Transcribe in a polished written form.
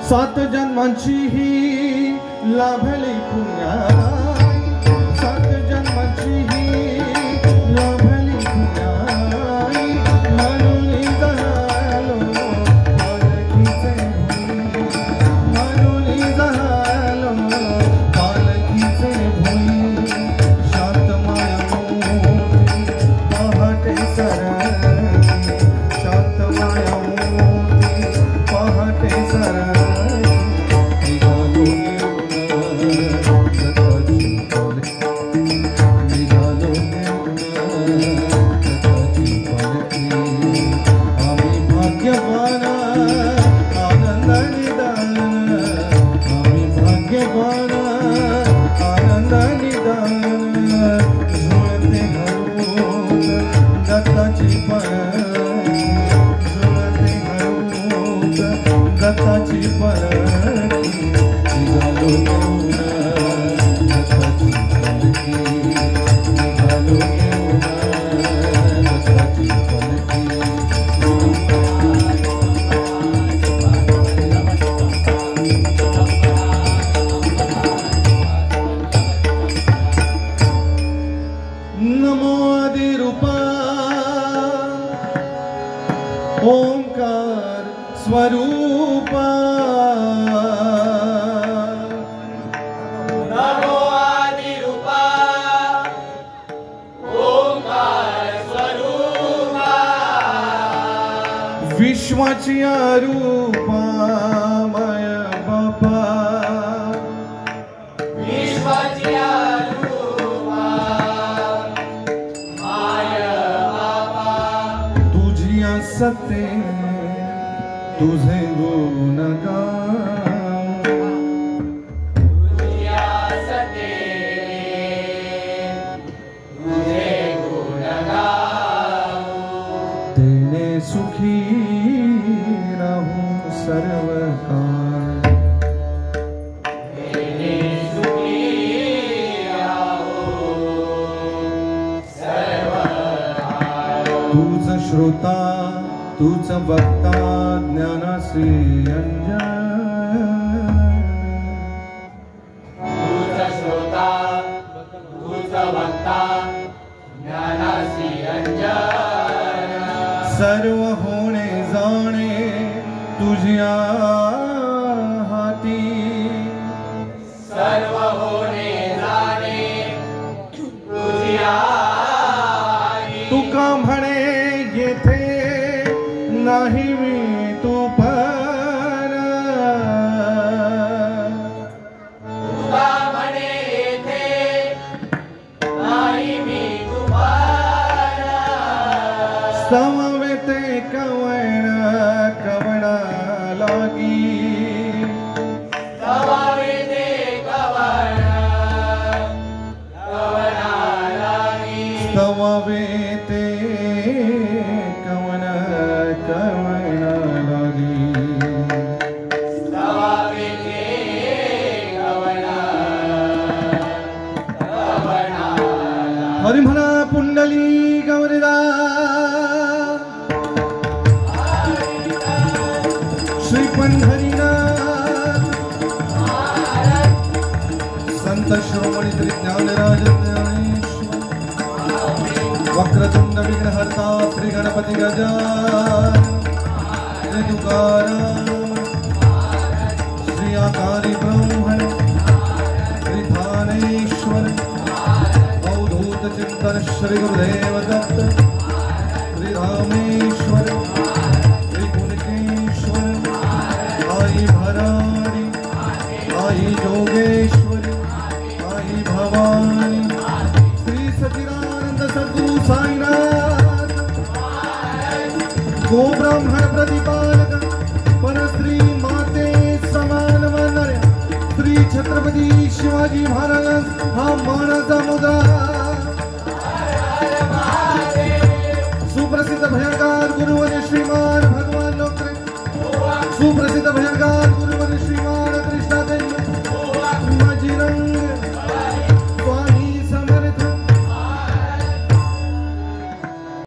सात जन्मांची ही लाभली पुण्या, सात जन्मांची ही लाभली पुण्या, म्हणून झालो पालखीचे भोई, म्हणून झालो पालखीचे भोई. शांत माया मोठी पहाटे सरकी, शांत माया मोठी पहाटे सरकी. नमो आदिरूपा ओंकार स्वरूपा, नमो आदिरूपा ओंकार स्वरूपा. विश्वाची रूपा माय बापा, विश्वाची सत्य तुझे गुणगान, तुझ्या सत्य तुझे गुणगान. सुखी रहूं सर्वकाल। तूच श्रोता तूच वक्ता ज्ञानासी अंजन। तूच श्रोता तूच वक्ता ज्ञानासी अंजन। सर्व होणे जाणे तुझ्या हाती। सर्व होणे जाणे तुझ्या हाती। तुका म्हणे येथे नाही मी तू पण। तुका म्हणे येथे नाही मी तू पण। समवेते कवण कवणा लागी। समवेते कवण कवणा लागी। समवेते कवण कवणा लागी। समवेते कवणा कवणा लागी। हरी म्हणा पुंडली गौरीदा श्री पंढरीनाथ संत श्रोमणी श्री ज्ञानराज ज्ञानेश्वर वक्रतुंड विघ्नहर्ता श्री गणपती गजानन श्री तुकाराम श्री आकारी ब्रह्मण श्री थानेश्वर अवधूत चिंतन श्री गुरुदेव दत्त श्री रामेश्वर श्री कुणकेश्वर आई भराड़ी आई जोगेश्वरी आई भवानी श्री सचिदानंद सद्गुरु साईनाथ गो ब्राह्मण प्रतिपालक परश्री माते समान वंदन्या श्री छत्रपती शिवाजी महाराज हा मानाचा मुद्रा। सुप्रसिद्ध भयंकर गुरुवर श्रीमान भगवान लोकरे सुप्रसिद्ध